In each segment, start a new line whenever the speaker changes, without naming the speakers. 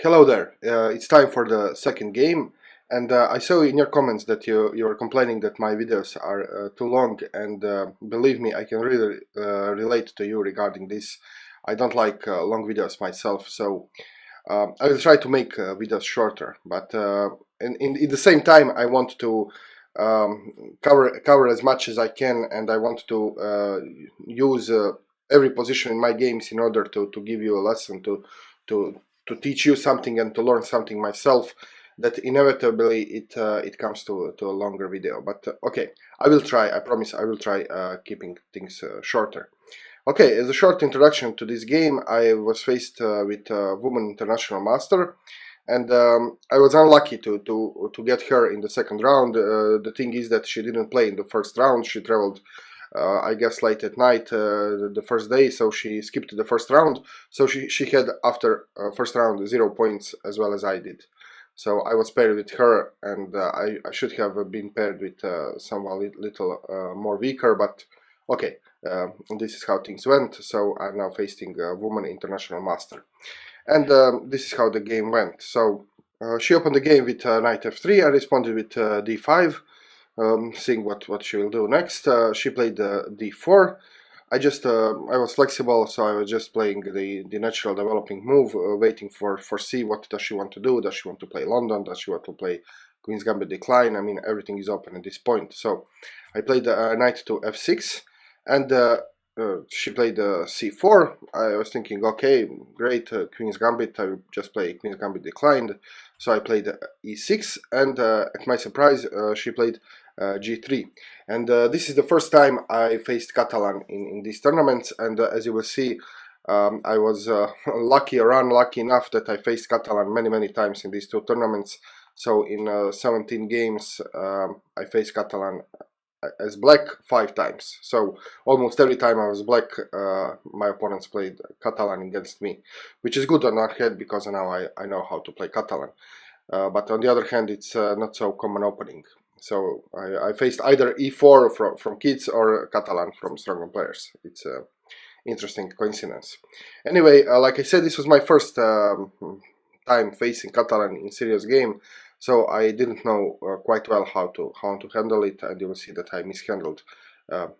Hello there, it's time for the second game, and I saw in your comments that you were complaining that my videos are too long, and believe me, I can really relate to you regarding this. I don't like long videos myself, so I will try to make videos shorter, but in the same time I want to cover as much as I can, and I want to use every position in my games in order to give you a lesson, to teach you something and to learn something myself, that inevitably it comes to a longer video. But okay, I will try, I promise I will try keeping things shorter. Okay, as a short introduction to this game, I was faced with a woman international master, and I was unlucky to get her in the second round. The thing is that she didn't play in the first round. She traveled I guess late at night the first day, so she skipped the first round. So she had after first round 0 points as well as I did. So I was paired with her, and I should have been paired with someone little more weaker, but okay, this is how things went. So I'm now facing a woman international master, and this is how the game went. So she opened the game with knight f3. I responded with d5. Seeing what she will do next. She played d4. I was flexible, so I was just playing the natural developing move, waiting for c. What does she want to do? Does she want to play London? Does she want to play Queen's Gambit decline? I mean, everything is open at this point. So I played knight to f6, and she played c4. I was thinking, okay, great, Queen's Gambit. I will just play Queen's Gambit declined. So I played e6, and at my surprise, she played g3. And this is the first time I faced Catalan in these tournaments, and as you will see, I was lucky or unlucky enough that I faced Catalan many times in these two tournaments. So in 17 games I faced Catalan as black 5 times. So almost every time I was black, my opponents played Catalan against me, which is good on one hand because now I know how to play Catalan. But on the other hand, it's not so common opening. So I faced either e4 from kids or Catalan from stronger players. It's an interesting coincidence. Anyway, like I said, this was my first time facing Catalan in serious game, so I didn't know quite well how to handle it, and you will see that I mishandled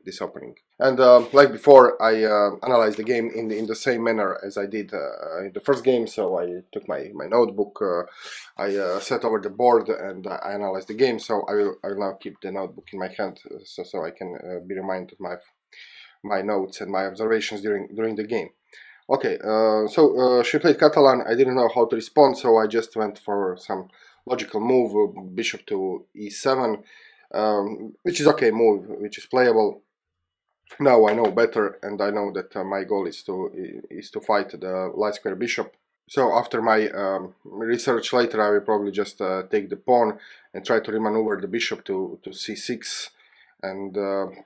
this opening. And like before, I analyzed the game in the same manner as I did in the first game. So I took my notebook, I set over the board, and I analyzed the game. So I will now keep the notebook in my hand, so I can be reminded of my notes and my observations during the game. Okay, so she played Catalan. I didn't know how to respond, so I just went for some logical move, bishop to e7, which is okay move, which is playable. Now I know better, and I know that my goal is to fight the light square bishop. So after my research later, I will probably just take the pawn and try to remaneuver the bishop to c6 and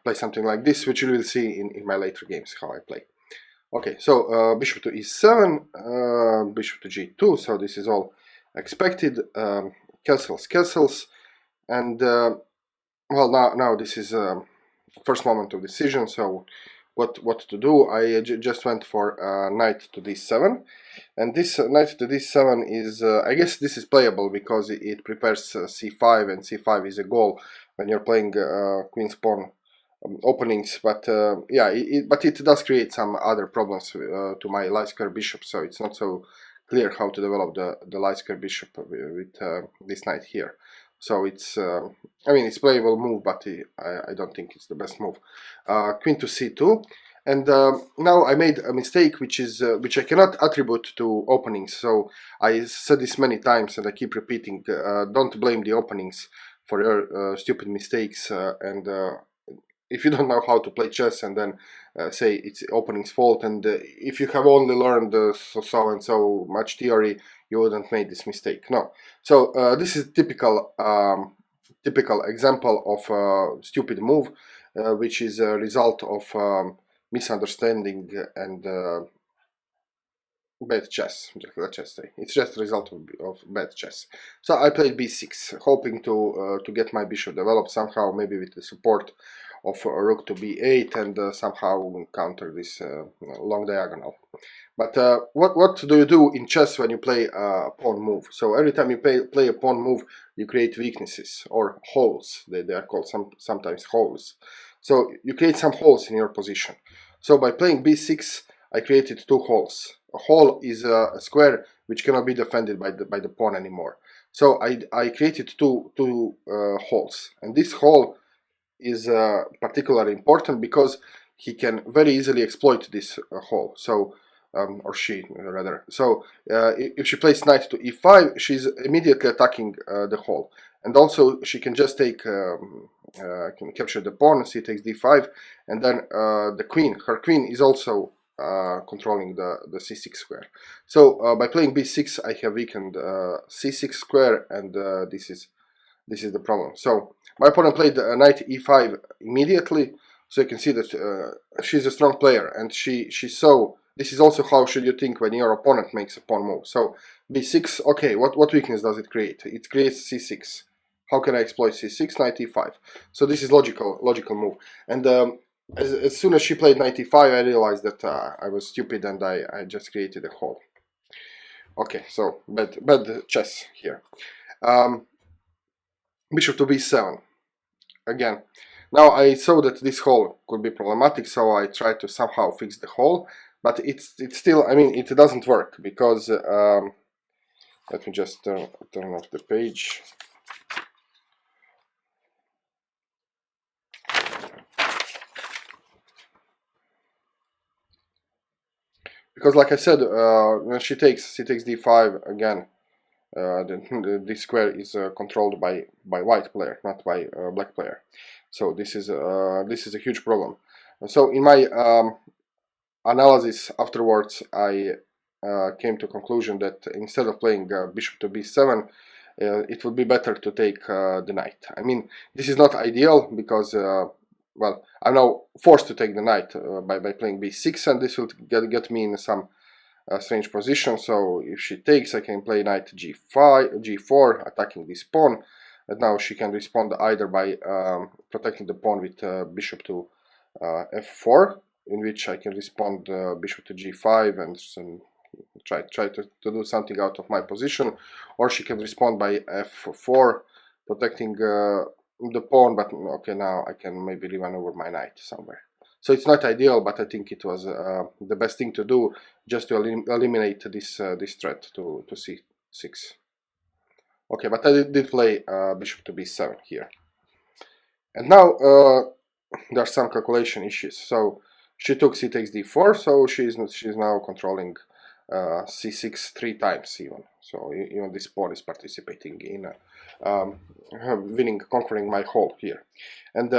play something like this, which you will see in my later games how I play. Okay, so bishop to e7, bishop to g2, so this is all expected. Castles, and well, now this is first moment of decision. So what to do? I just went for knight to d7, and this knight to d7 is I guess this is playable because it prepares c5, and c5 is a goal when you're playing queen's pawn openings. But yeah, but it does create some other problems to my light square bishop, so it's not so clear how to develop the light square bishop with this knight here. So it's, I mean, it's playable move, but I don't think it's the best move. Queen to c2, and now I made a mistake, which I cannot attribute to openings. So I said this many times, and I keep repeating: don't blame the openings for your stupid mistakes. And if you don't know how to play chess, and then say it's opening's fault, and if you have only learned so and so much theory, you wouldn't make this mistake. No. So this is typical example of stupid move, which is a result of misunderstanding and bad chess. Let's just say it's just a result of bad chess. So I played b6, hoping to get my bishop developed somehow, maybe with the support of rook to b8 and somehow counter this long diagonal. But what do you do in chess when you play a pawn move? So every time you play a pawn move, you create weaknesses or holes. They are called sometimes holes. So you create some holes in your position. So by playing b6, I created two holes. A hole is a square which cannot be defended by the pawn anymore. So I created two holes, and this hole is particularly important because he can very easily exploit this hole. So or she rather. So if she plays knight to e5, she's immediately attacking the hole, and also she can just take can capture the pawn. She takes d5, and then the queen, her queen, is also controlling the c6 square. So by playing b6, I have weakened c6 square, and this is the problem. So my opponent played knight e5 immediately, so you can see that she's a strong player, and she saw. This is also how should you think when your opponent makes a pawn move. So b6, okay, what weakness does it create? It creates c6. How can I exploit c6? Knight e5. So this is logical move. And as soon as she played knight e5, I realized that I was stupid and I just created a hole. Okay, so bad chess here. Bishop to b7. Again, now I saw that this hole could be problematic, so I tried to somehow fix the hole. But it's still, I mean, it doesn't work because let me just turn off the page. Because, like I said, when she takes d5 again, this square is controlled by white player, not by black player. So this is a huge problem. So in my analysis afterwards, I came to conclusion that instead of playing bishop to b7, it would be better to take the knight. I mean, this is not ideal because well, I'm now forced to take the knight by playing b6, and this will get me in some strange position. So if she takes, I can play knight g4, attacking this pawn, and now she can respond either by protecting the pawn with bishop to f4, in which I can respond bishop to g5 and try to do something out of my position, or she can respond by f4, protecting the pawn, but okay, now I can maybe remaneuver my knight somewhere. So it's not ideal, but I think it was the best thing to do, just to eliminate this threat to c6. Okay, but I did play bishop to b7 here. And now there are some calculation issues. So she took c takes d4, so she's now controlling c6 3 times even. So even this pawn is participating in conquering my hole here. And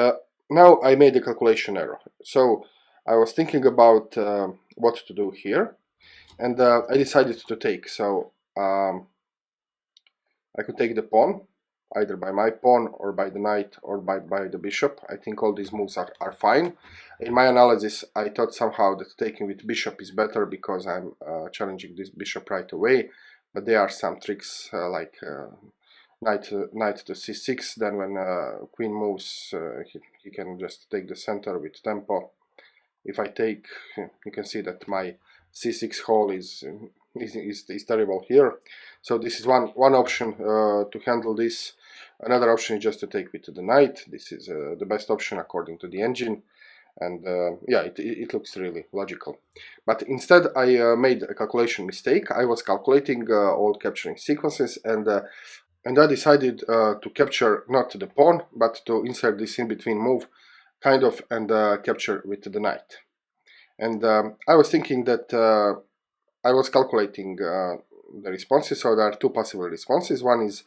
now I made a calculation error. So I was thinking about what to do here, and I decided to take. So I could take the pawn, either by my pawn or by the knight or by the bishop. I think all these moves are fine. In my analysis, I thought somehow that taking with bishop is better because I'm challenging this bishop right away. But there are some tricks like knight to c6. Then when queen moves, he can just take the center with tempo. If I take, you can see that my c6 hole is terrible here. So this is one option to handle this. Another option is just to take with the knight. This is the best option according to the engine, and yeah, it looks really logical. But instead I made a calculation mistake. I was calculating all capturing sequences, and I decided to capture not the pawn, but to insert this in between move, kind of, and capture with the knight. And I was thinking that I was calculating the responses, so there are two possible responses. One is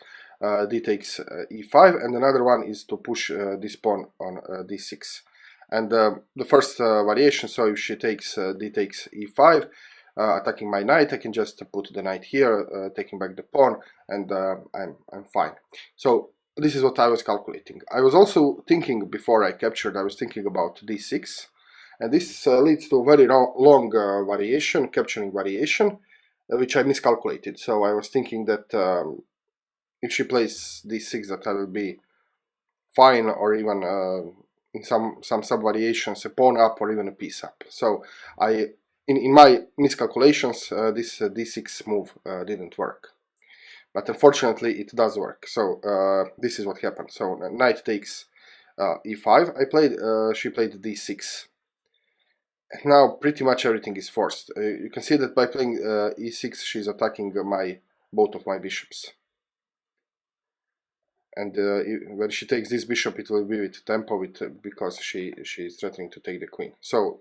d takes e5, and another one is to push this pawn on d6. And the first variation, so if she takes d takes e5, attacking my knight, I can just put the knight here, taking back the pawn, and I'm fine. So this is what I was calculating. I was also thinking, before I captured, I was thinking about d6, and this leads to a very long variation, capturing variation, which I miscalculated. So I was thinking that if she plays d6, that I will be fine, or even in some sub-variations a pawn up or even a piece up. So in my miscalculations, this d6 move didn't work. But unfortunately it does work. So this is what happened. So knight takes e5. She played d6. Now pretty much everything is forced. You can see that by playing e6 she's attacking both of my bishops. And when she takes this bishop, it will be with tempo because she is threatening to take the queen. So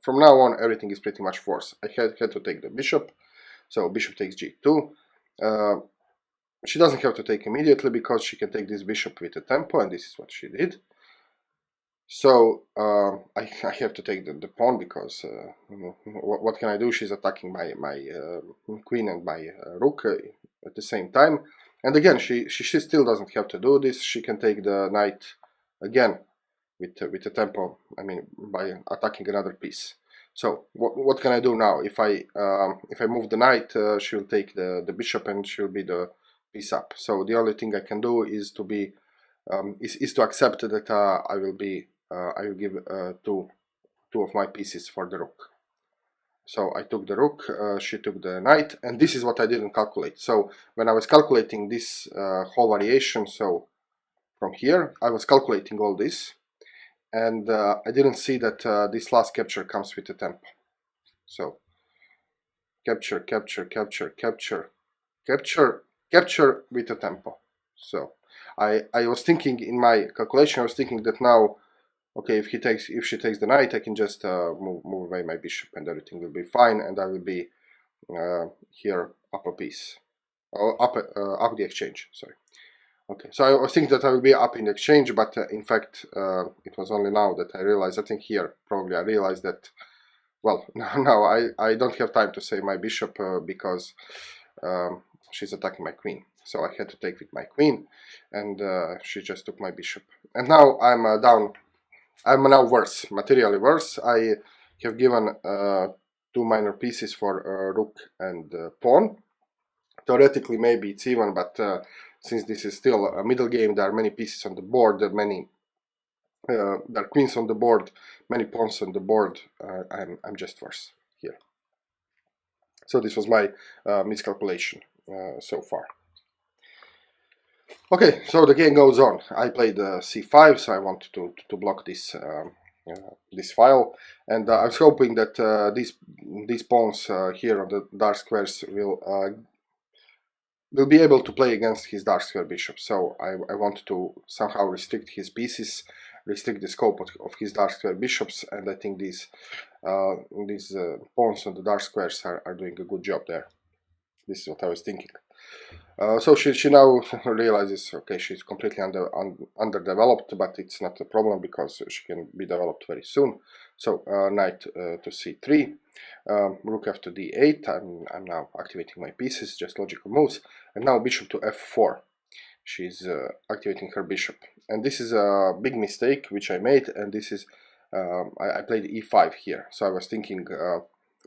from now on everything is pretty much forced. I had to take the bishop. So bishop takes g2. She doesn't have to take immediately because she can take this bishop with a tempo, and this is what she did. So I have to take the pawn because what can I do? She's attacking my queen and my rook at the same time. And again, she still doesn't have to do this. She can take the knight again with a tempo. I mean, by attacking another piece. So what can I do now? If I move the knight, she will take the bishop and she will be the piece up. So the only thing I can do is to be is to accept that I will give two of my pieces for the rook. So I took the rook, she took the knight, and this is what I didn't calculate. So when I was calculating this whole variation, so from here I was calculating all this, and I didn't see that this last capture comes with a tempo. So capture, capture, capture, capture, capture, capture with a tempo. So I was thinking in my calculation, I was thinking that now, okay, if she takes the knight, I can just move away my bishop and everything will be fine, and I will be here up a piece, or up the exchange. Sorry. Okay, so I was thinking that I will be up in the exchange, but in fact it was only now that I realized. I think here probably I realized that. Well, now I don't have time to save my bishop because she's attacking my queen. So I had to take with my queen, and she just took my bishop. And now I'm down. I'm now worse, materially worse. I have given two minor pieces for rook and pawn. Theoretically, maybe it's even, but since this is still a middle game, there are many pieces on the board, there are queens on the board, many pawns on the board. I'm just worse here. So this was my miscalculation so far. Okay, so the game goes on. I played c5, so I wanted to block this this file, and I was hoping that these pawns here on the dark squares will be able to play against his dark square bishop. So I wanted to somehow restrict his pieces, restrict the scope of his dark square bishops, and I think these pawns on the dark squares are doing a good job there. This is what I was thinking. So she now realizes, okay, she's completely underdeveloped, but it's not a problem because she can be developed very soon. So knight to c3, rook f to d8. I'm now activating my pieces, just logical moves, and now bishop to f4. She's activating her bishop, and this is a big mistake which I made. And this is I played e5 here. So I was thinking,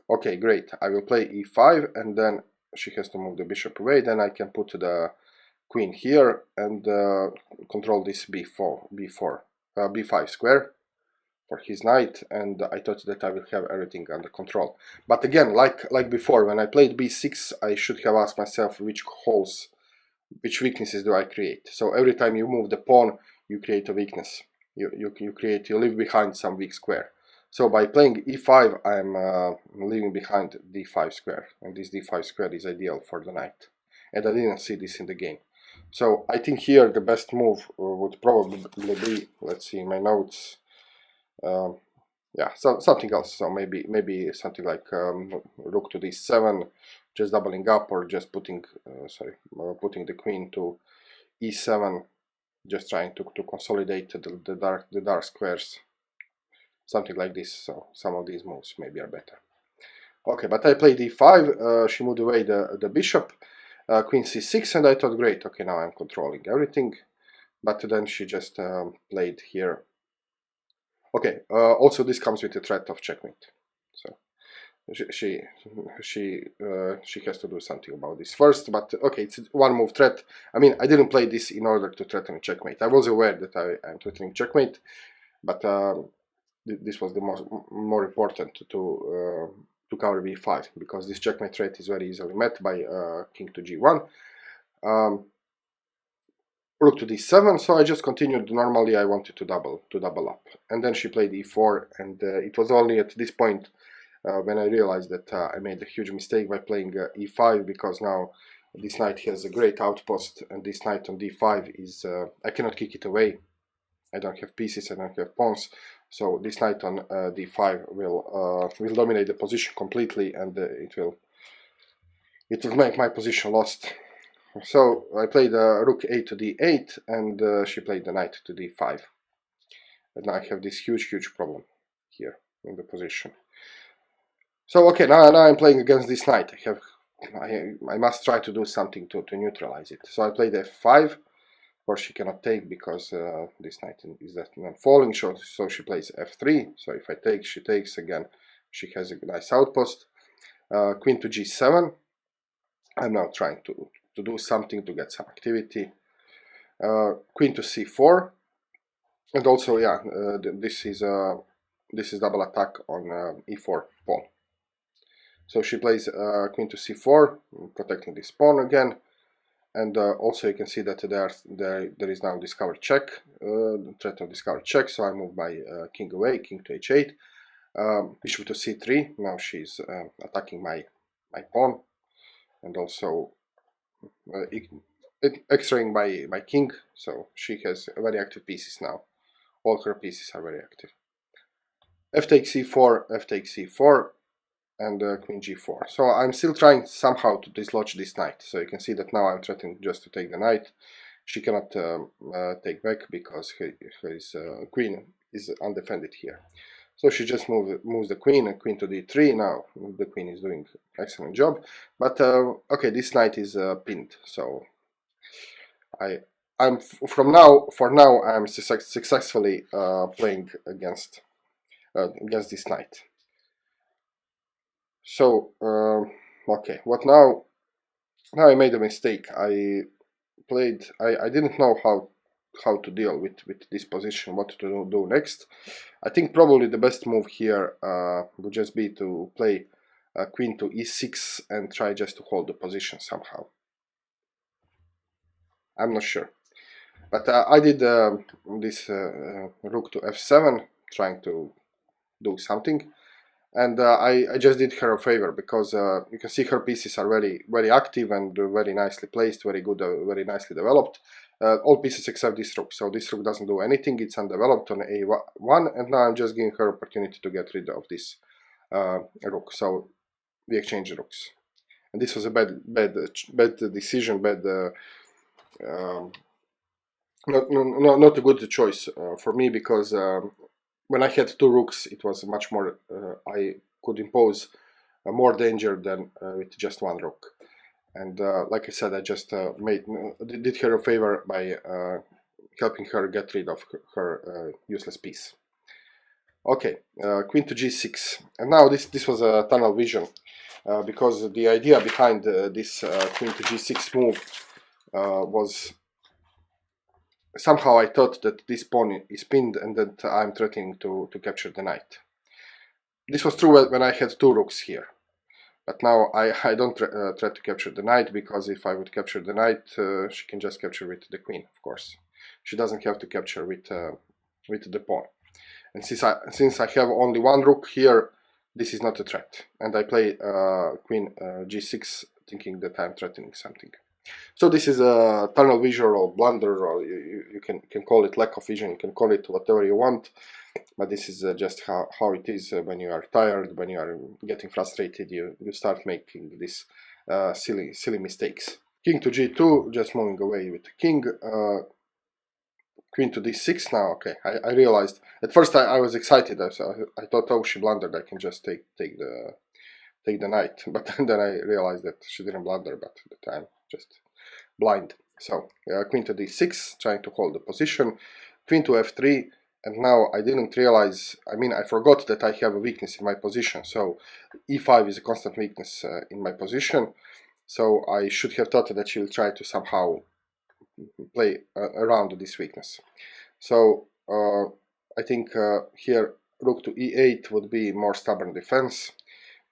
okay, great, I will play e5, and then she has to move the bishop away, then I can put the queen here and control this b5 square for his knight, and I thought that I will have everything under control. But again, like before, when I played b6, I should have asked myself which holes, which weaknesses do I create. So every time you move the pawn, you create a weakness. You leave behind some weak square. So by playing e5, I'm leaving behind d5 square, and this d5 square is ideal for the knight. And I didn't see this in the game. So I think here the best move would probably be, let's see in my notes, yeah, something else. So maybe something like rook to d7, just doubling up, or just putting putting the queen to e7, just trying to consolidate the dark squares. Something like this. So some of these moves maybe are better. Okay, but I played e5, she moved away the bishop, queen c6, and I thought, great, okay, now I'm controlling everything. But then she just played here. Okay, also this comes with the threat of checkmate. So she has to do something about this first, but okay, it's one move threat. I mean, I didn't play this in order to threaten checkmate. I was aware that I'm threatening checkmate. but this was the more important to cover b5, because this checkmate threat is very easily met by king to g1. Rook to d7, so I just continued normally. I wanted to double up, and then she played e4, and it was only at this point when I realized that I made a huge mistake by playing e5, because now this knight has a great outpost, and this knight on d5 is I cannot kick it away. I don't have pieces, I don't have pawns, so this knight on d5 will dominate the position completely, and it will make my position lost. So I played rook a to d8, and she played the knight to d5. And now I have this huge problem here in the position. So okay, now I'm playing against this knight. I must try to do something to neutralize it. So I played f5. Of course, she cannot take because this knight is that falling, so she plays f3. So if I take, she takes again. She has a nice outpost. Queen to g7. I'm now trying to do something to get some activity. Queen to c4, and also this is double attack on e4 pawn. So she plays queen to c4, protecting this pawn again, and also you can see that there is now discovered check, threat of discovered check. So I move my king away, king to h8, bishop to c3. Now she's attacking my pawn, and also extracting my king, so she has very active pieces now. All her pieces are very active. F takes c4, f takes c4, and queen g4. So I'm still trying somehow to dislodge this knight. So you can see that now I'm threatening just to take the knight. She cannot take back because his queen is undefended here. So she just moves the queen, and queen to d3. Now the queen is doing an excellent job, but okay, this knight is pinned. So for now I'm successfully playing against this knight. So okay, what now? Now I made a mistake. I didn't know how to deal with this position, what to do next. I think probably the best move here would just be to play queen to e6 and try just to hold the position somehow. I'm not sure, but I did this rook to f7, trying to do something, and I just did her a favor, because you can see her pieces are very active and very nicely placed, very good, very nicely developed. All pieces except this rook. So this rook doesn't do anything, it's undeveloped on a1, and now I'm just giving her opportunity to get rid of this rook. So we exchange rooks, and this was a bad decision, not a good choice for me, because when I had two rooks, it was much more, I could impose more danger than with just one rook. And like I said, I just did her a favor by helping her get rid of her useless piece. Okay, queen to g6, and now this was a tunnel vision, because the idea behind this queen to g6 move was, somehow I thought that this pawn is pinned and that I'm threatening to capture the knight. This was true when I had two rooks here, but now I don't try to capture the knight, because if I would capture the knight, she can just capture with the queen, of course. She doesn't have to capture with the pawn. And since I have only one rook here, this is not a threat. And I play queen g6, thinking that I'm threatening something. So this is a tunnel vision or blunder, or you can call it lack of vision, you can call it whatever you want, but this is just how it is when you are tired, when you are getting frustrated, you start making these silly mistakes. King to g2, just moving away with the king. Queen to d6 now. Okay, I realized, at first I was excited, I thought, oh, she blundered, I can just take the knight, but then I realized that she didn't blunder, but at the time just blind. So queen to d6, trying to hold the position, queen to f3, and now I didn't realize, I forgot that I have a weakness in my position. So e5 is a constant weakness in my position, so I should have thought that she will try to somehow play around this weakness. So I think here rook to e8 would be more stubborn defense,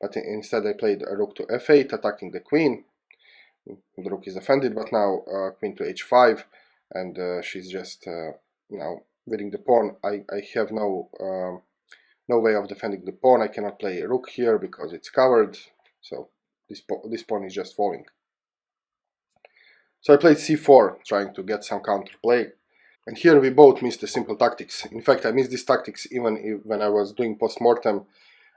but instead I played a rook to f8, attacking the queen. The rook is defended, but now queen to h5, and she's just now winning the pawn. I have no way of defending the pawn. I cannot play a rook here because it's covered, so this pawn is just falling. So I played c4, trying to get some counterplay. And here we both missed the simple tactics. In fact, I missed these tactics even when I was doing post-mortem.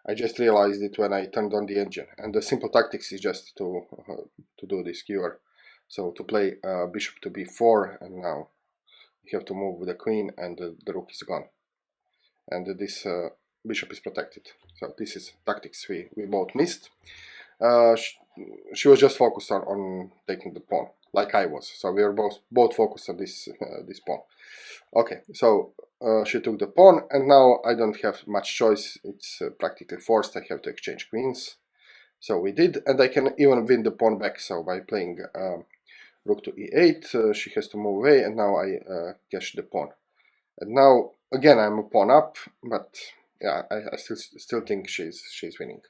I just realized it when I turned on the engine. And the simple tactics is just to do this skewer. So to play bishop to b4, and now you have to move with the queen, and the rook is gone. And this bishop is protected. So this is tactics we both missed. She was just focused on taking the pawn, like I was. So we were both focused on this pawn. Okay, so she took the pawn, and now I don't have much choice. It's practically forced. I have to exchange queens. So we did, and I can even win the pawn back. So by playing rook to e8, she has to move away, and now I cash the pawn. And now again I'm a pawn up, but yeah, I still think she's winning.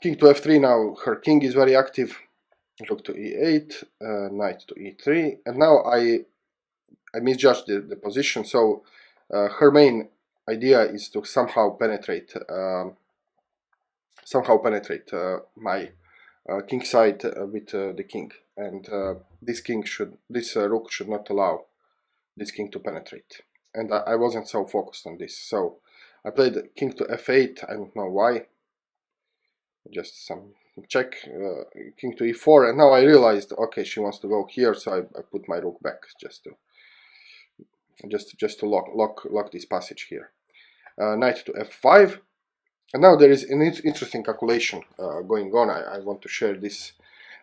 King to f3. Now her king is very active. Rook to e8, knight to e3, and now I misjudged the position. So her main idea is to somehow penetrate my king side with the king, and this rook should not allow this king to penetrate. And I wasn't so focused on this, so I played king to f8. I don't know why. Just some check, king to e4, and now I realized, okay, she wants to go here, so I put my rook back just to lock this passage here. Knight to f5, and now there is an interesting calculation going on. I want to share this.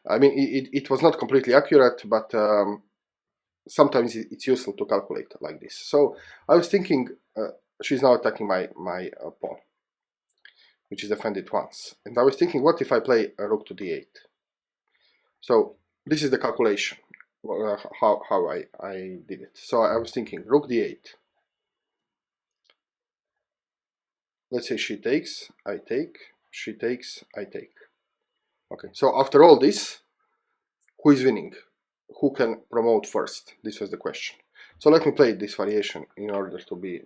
I mean, it was not completely accurate, but sometimes it's useful to calculate like this. So I was thinking, she's now attacking my pawn, which is defended once. And I was thinking, what if I play a rook to d8? So this is the calculation, how I did it. So I was thinking, rook d8. Let's say she takes, I take, she takes, I take. Okay, so after all this, who is winning? Who can promote first? This was the question. So let me play this variation in order to be,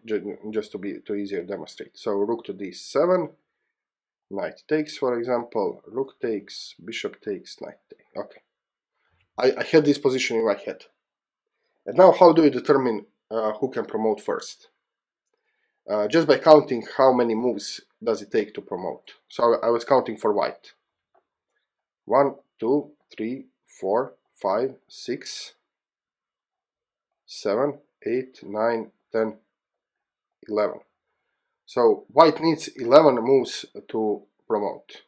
just to easier demonstrate. So rook to d7, knight takes, for example, rook takes, bishop takes, knight takes. Okay, I had this position in my head. And now how do you determine who can promote first? Just by counting how many moves does it take to promote. So I was counting for white. 1, 2, 3, 4, 5, 6, 7, 8, 9, 10, 11. So white needs 11 moves to promote.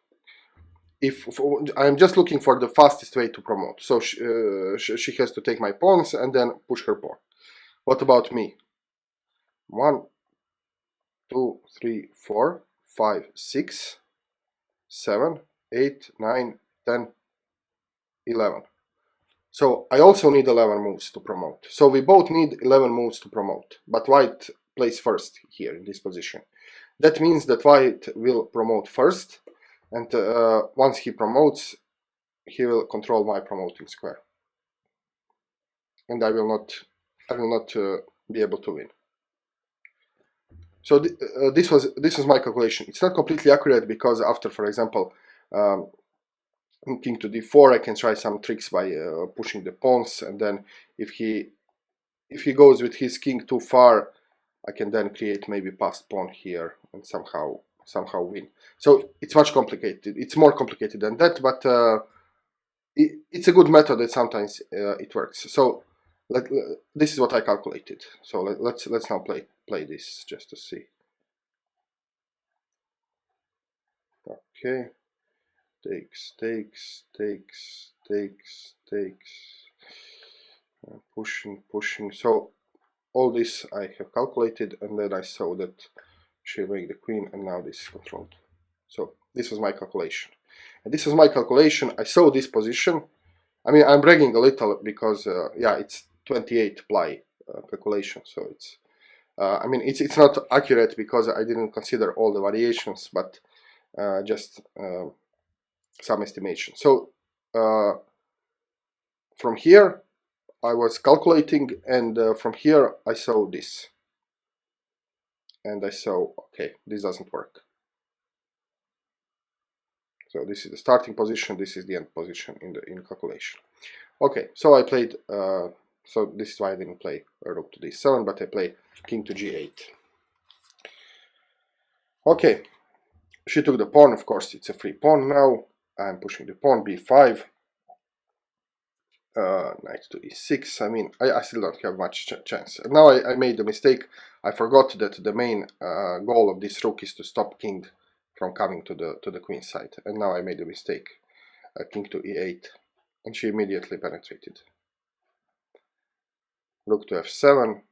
I'm just looking for the fastest way to promote, so she has to take my pawns and then push her pawn. What about me? 1, 2, 3, 4, 5, 6, 7, 8, 9, 10, 11. So I also need 11 moves to promote. So we both need 11 moves to promote, but white plays first here in this position. That means that white will promote first, and once he promotes, he will control my promoting square, and I will not be able to win. So this was my calculation. It's not completely accurate because after, for example, king to d4, I can try some tricks by pushing the pawns, and then if he goes with his king too far, I can then create maybe passed pawn here and somehow win. So it's much complicated. It's more complicated than that, but it's a good method that sometimes it works. So this is what I calculated. So let's now play this just to see. Okay, takes, pushing. So all this I have calculated, and then I saw that she'll make the queen, and now this is controlled. So this was my calculation, and this was my calculation. I saw this position. I mean, I'm bragging a little because yeah, it's 28 ply calculation, so I mean, it's not accurate because I didn't consider all the variations, but just some estimation. So from here I was calculating, and from here I saw this, and I saw, okay, this doesn't work. So this is the starting position, this is the end position in calculation. Okay, so I played, so this is why I didn't play rook to d7, but I play king to g8. Okay, she took the pawn, of course it's a free pawn now. I'm pushing the pawn, b5, knight to e6. I mean, I still don't have much chance. And now I made a mistake. I forgot that the main goal of this rook is to stop king from coming to the queen side, and now I made a mistake. King to e8, and she immediately penetrated. Rook to f7,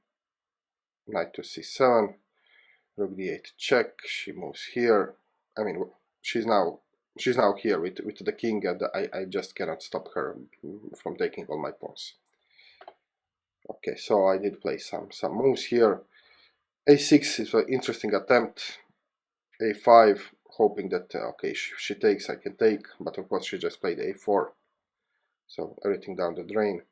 knight to c7, rook d8 check. She moves here. I mean, she's now here with the king, and I just cannot stop her from taking all my pawns. Okay, so I did play some moves here. a6 is an interesting attempt. a5, hoping that okay, she takes, I can take, but of course she just played a4, so everything down the drain.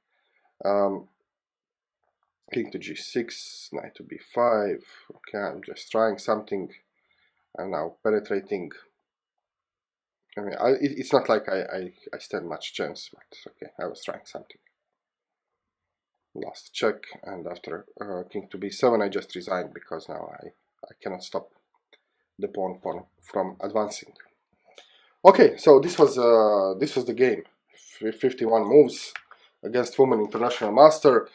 King to g6, knight to b5. Okay, I'm just trying something. I'm now penetrating. I mean, it's not like I stand much chance, but okay, I was trying something. Last check, and after king to b7, I just resigned because now I cannot stop the pawn from advancing. Okay, so this was the game. 51 moves against woman international master.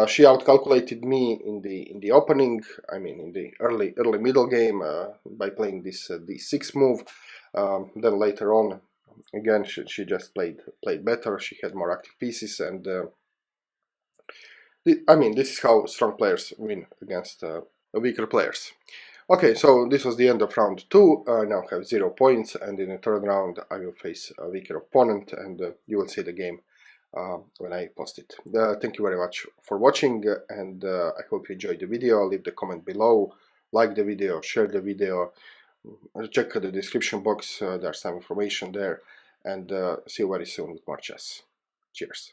She outcalculated me in the opening. I mean, in the early middle game by playing this d6 move. Then later on, again, she just played better. She had more active pieces, and I mean, this is how strong players win against weaker players. Okay, so this was the end of round 2. I now have 0 points, and in the third round I will face a weaker opponent, and you will see the game when I post it. Thank you very much for watching, and I hope you enjoyed the video. Leave the comment below, like the video, share the video, check the description box, there's some information there, and see you very soon with more chess. Cheers.